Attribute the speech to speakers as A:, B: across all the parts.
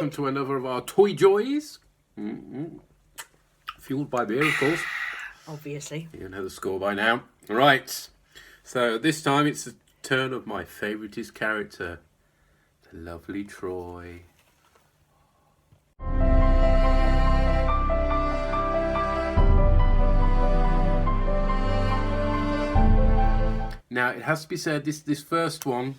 A: welcome to another of our toy joys. Fueled by beer, of course.
B: Obviously.
A: You know the score by now. Right. So this time it's the turn of my favouriteest character, the lovely Troi. Now it has to be said, this first one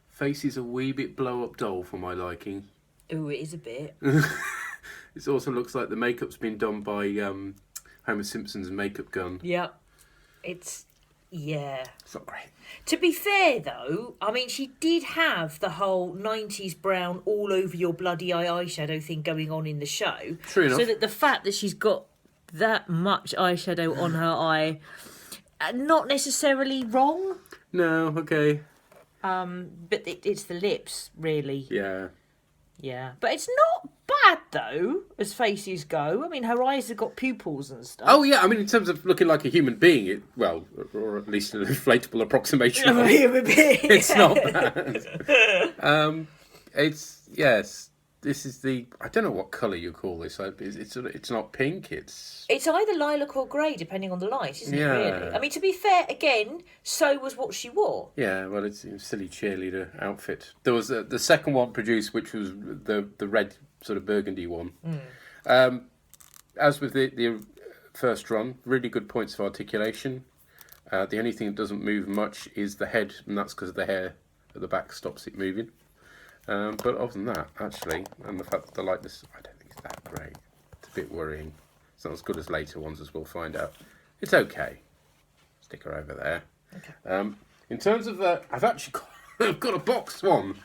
A: faces a wee bit blow-up doll for my liking.
B: Ooh, it is a bit.
A: It also looks like the makeup's been done by Homer Simpson's makeup gun.
B: Yep. It's
A: not great.
B: To be fair, though, I mean, she did have the whole 90s brown all over your bloody eye eyeshadow thing going on in the show.
A: True enough.
B: So that the fact that she's got that much eyeshadow on her eye, not necessarily wrong.
A: No, okay.
B: But it's the lips, really.
A: Yeah.
B: Yeah. But it's not bad, though, as faces go. I mean, her eyes have got pupils and stuff.
A: Oh, yeah, I mean, in terms of looking like a human being, or at least an inflatable approximation of it's not bad. This is I don't know what colour you call this. It's not pink, it's
B: either lilac or grey, depending on the light, isn't it,
A: Yeah.
B: really? I mean, to be fair, again, so was what she wore.
A: Yeah, well, it's a silly cheerleader outfit. There was the second one produced, which was the red sort of burgundy one. As with the first run, really good points of articulation. The only thing that doesn't move much is the head, and that's because the hair at the back stops it moving. But other than that, actually, and the fact that the likeness, I don't think it's that great. It's a bit worrying. It's not as good as later ones, as we'll find out. It's okay. Stick her over there.
B: Okay.
A: In terms of I've actually I've got a box one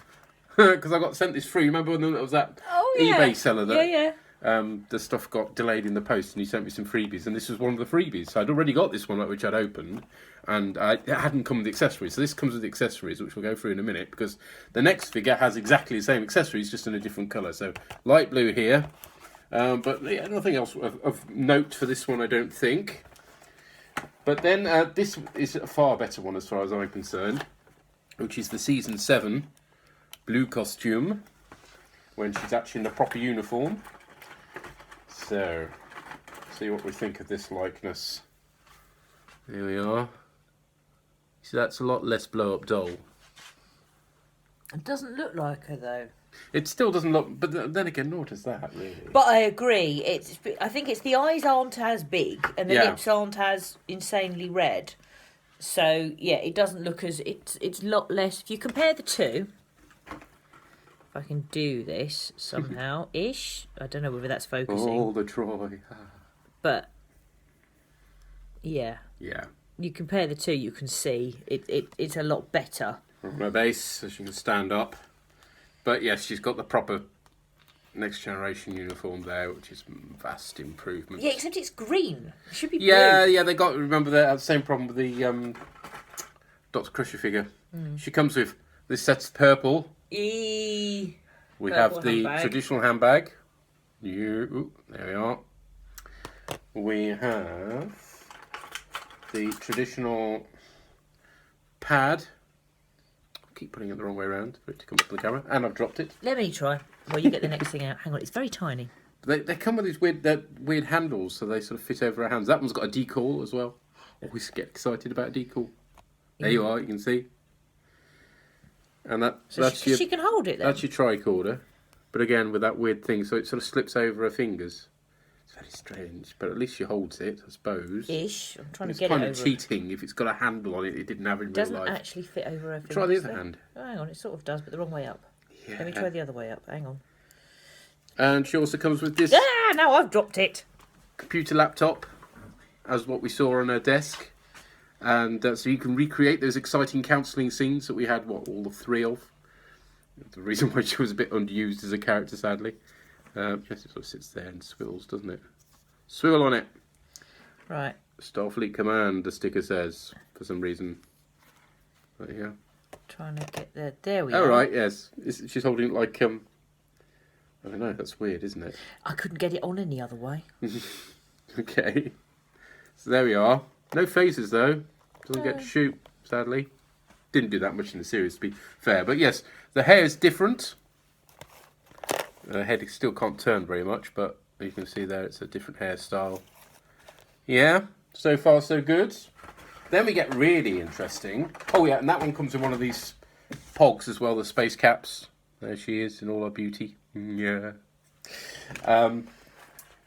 A: because I got sent this free. Remember when there was that eBay seller that the stuff got delayed in the post, and he sent me some freebies, and this was one of the freebies. So I'd already got this one, which I'd opened, and it hadn't come with the accessories. So this comes with the accessories, which we'll go through in a minute, because the next figure has exactly the same accessories, just in a different colour. So light blue here, but yeah, nothing else of note for this one, I don't think. But then this is a far better one as far as I'm concerned, which is the Season 7 blue costume, when she's actually in the proper uniform. So, see what we think of this likeness. Here we are. See, that's a lot less blow-up doll.
B: It doesn't look like her, though.
A: It still doesn't look, but then again, nor does that, really.
B: But I agree. I think it's the eyes aren't as big and the lips aren't as insanely red. So, yeah, it doesn't look as... It's a lot less... If you compare the two... If I can do this somehow-ish. I don't know whether that's focusing.
A: Oh, the Troi.
B: But, yeah.
A: Yeah.
B: You compare the two, you can see it's a lot better.
A: On her base, so she can stand up. But yes, she's got the proper next generation uniform there, which is vast improvement.
B: Yeah, except it's green. It should be blue.
A: Yeah, they got, remember, they had the same problem with the Dr. Crusher figure. She comes with this set's purple. We have the traditional handbag. There we are. We have the traditional pad. I keep putting it the wrong way around for it to come up to the camera, and I've dropped it.
B: Let me try. Well, you get the next thing out. Hang on, it's very tiny.
A: They come with these weird handles, so they sort of fit over our hands. That one's got a decal as well. Always get excited about a decal. There you are. You can see. And
B: she can hold it then?
A: That's your tricorder. But again, with that weird thing, so it sort of slips over her fingers. It's very strange, but at least she holds it, I suppose.
B: Ish. I'm trying to get
A: it over.
B: It's
A: It's kind of cheating if it's got a handle on it it didn't have in real life.
B: It doesn't actually fit over her fingers.
A: Try the other hand.
B: Oh, hang on, it sort of does, but the wrong way up.
A: Yeah.
B: Let me try the other way up. Hang on.
A: And she also comes with this
B: now I've dropped it.
A: computer laptop, as what we saw on her desk. And so you can recreate those exciting counselling scenes that we had, all the 3 of. The reason why she was a bit underused as a character, sadly. Yes, it sort of sits there and swivels, doesn't it? Swivel on it.
B: Right.
A: Starfleet Command, the sticker says, for some reason. Right here.
B: Trying to get there. There we are.
A: Oh, right, yes. She's holding it like, I don't know, that's weird, isn't it?
B: I couldn't get it on any other way.
A: Okay. So there we are. No phases, though. Doesn't get to shoot, sadly. Didn't do that much in the series, to be fair. But yes, the hair is different. Her head still can't turn very much, but you can see there it's a different hairstyle. Yeah, so far so good. Then we get really interesting. Oh yeah, and that one comes in one of these pogs as well, the space caps. There she is in all her beauty. Yeah.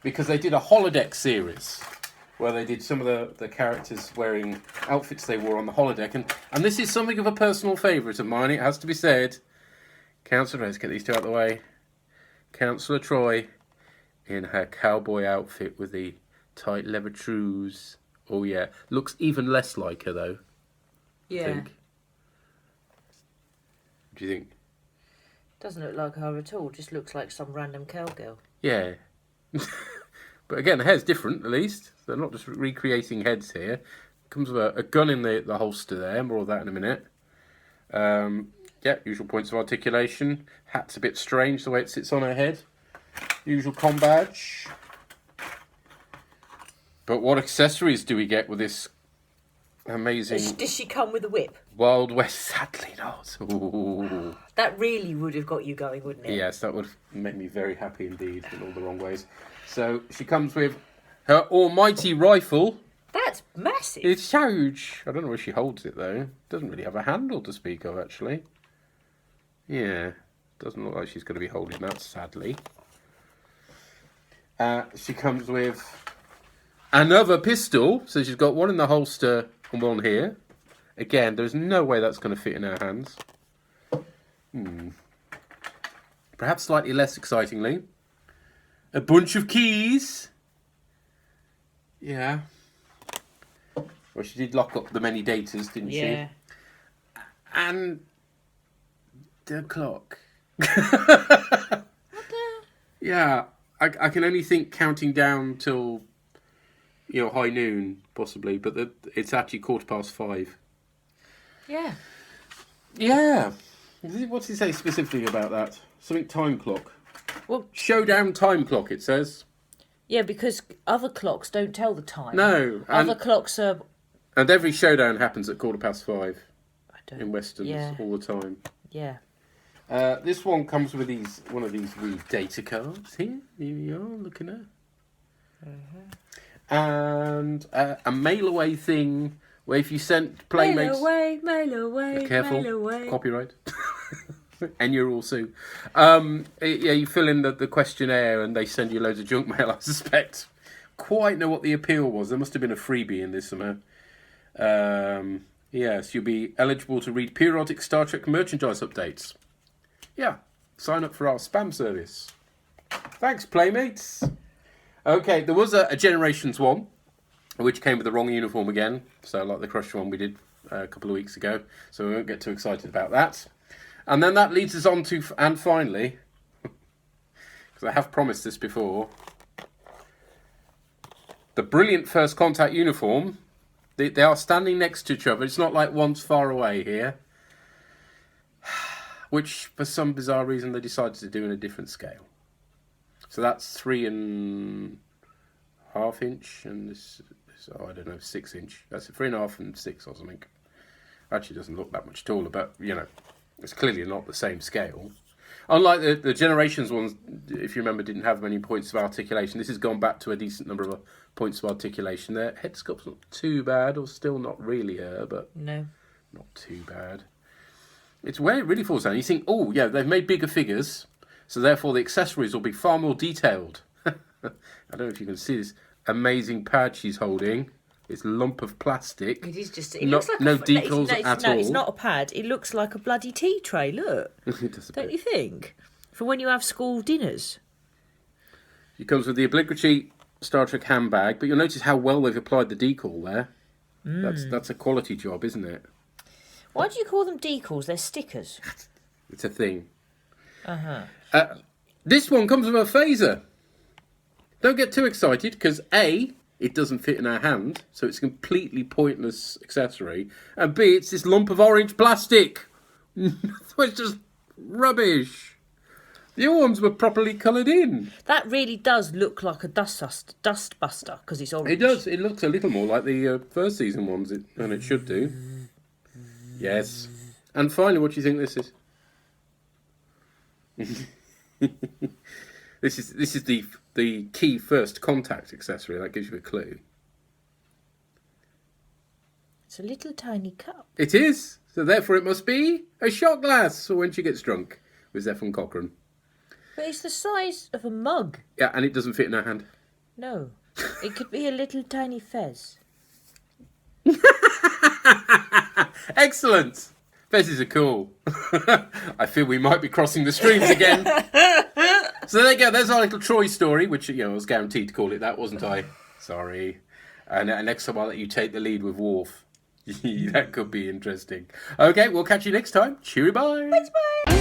A: Because they did a holodeck series where they did some of the characters wearing outfits they wore on the holodeck. And this is something of a personal favourite of mine, it has to be said. Councillor, let's get these two out of the way. Councillor Troi in her cowboy outfit with the tight leather trews. Oh yeah, looks even less like her though.
B: Yeah.
A: I think. What do you think?
B: Doesn't look like her at all. Just looks like some random cowgirl.
A: Yeah. But again, the hair's different at least. They're not just recreating heads here. Comes with a gun in the holster there. More of that in a minute. Yeah, usual points of articulation. Hat's a bit strange the way it sits on her head. Usual com badge. But what accessories do we get with this amazing...
B: Does she come with a whip?
A: Wild West? Sadly not. Ooh.
B: That really would have got you going, wouldn't it?
A: Yes, that would make me very happy indeed in all the wrong ways. So she comes with her almighty rifle.
B: That's massive.
A: It's huge. I don't know where she holds it though. Doesn't really have a handle to speak of actually. Yeah, doesn't look like she's going to be holding that, sadly. She comes with another pistol. So she's got one in the holster and one here. Again, there's no way that's going to fit in her hands. Perhaps slightly less excitingly, a bunch of keys. Yeah. Well, she did lock up the many datas, didn't she?
B: Yeah.
A: And the clock. Yeah, I can only think counting down till, high noon, possibly, but it's actually 5:15.
B: Yeah.
A: Yeah. What's he say specifically about that? Something time clock.
B: Well,
A: showdown time clock, it says.
B: Yeah, because other clocks don't tell the time.
A: No.
B: Other clocks are...
A: And every showdown happens at 5:15 in Westerns all the time.
B: Yeah.
A: This one comes with one of these wee data cards here. Here we are, looking at. And a mail away thing where if you sent Playmates...
B: Mail away,
A: careful,
B: mail away.
A: Copyright. And you're all Sue. You fill in the questionnaire and they send you loads of junk mail, I suspect. Quite know what the appeal was. There must have been a freebie in this somehow. Yes, you'll be eligible to read periodic Star Trek merchandise updates. Yeah, sign up for our spam service. Thanks, Playmates. Okay, there was a Generations one, which came with the wrong uniform again. So like the Crush one we did a couple of weeks ago. So we won't get too excited about that. And then that leads us on to, and finally, because I have promised this before, the brilliant First Contact uniform. They are standing next to each other. It's not like one's far away here. Which, for some bizarre reason, they decided to do in a different scale. So that's 3.5 inch, and this I don't know, 6 inch. That's 3.5 and 6 or something. Actually, doesn't look that much taller, but it's clearly not the same scale. Unlike the Generations ones, if you remember, didn't have many points of articulation. This has gone back to a decent number of points of articulation. Their head sculpt's not too bad, or still not really her, but no, not too bad. It's where it really falls down. You think, oh yeah, they've made bigger figures, so therefore the accessories will be far more detailed. I don't know if you can see this amazing pad she's holding. This lump of plastic.
B: It is just... It looks like
A: no decals at all.
B: No, it's not a pad. It looks like a bloody tea tray, look. Don't you think? For when you have school dinners.
A: It comes with the obligatory Star Trek handbag, but you'll notice how well they've applied the decal there. That's a quality job, isn't it?
B: Why do you call them decals? They're stickers.
A: It's a thing. This one comes with a phaser. Don't get too excited, because A... it doesn't fit in our hand, so it's a completely pointless accessory. And B, it's this lump of orange plastic. It's just rubbish. The other ones were properly coloured in.
B: That really does look like a dust buster, because it's orange.
A: It does. It looks a little more like the first season ones, than it should do. Yes. And finally, what do you think this is? This is the key first contact accessory. That gives you a clue.
B: It's a little tiny cup.
A: It is. So therefore it must be a shot glass for when she gets drunk, with Zeph and Cochrane.
B: But it's the size of a mug.
A: Yeah, and it doesn't fit in her hand.
B: No. It could be a little tiny fez.
A: Excellent. Fezzes are cool. I feel we might be crossing the streams again. So there you go. There's our little Troi story, which, I was guaranteed to call it that, wasn't I? Sorry. And next time I'll let you take the lead with Worf. That could be interesting. Okay, we'll catch you next time. Cheery bye.
B: Thanks, bye.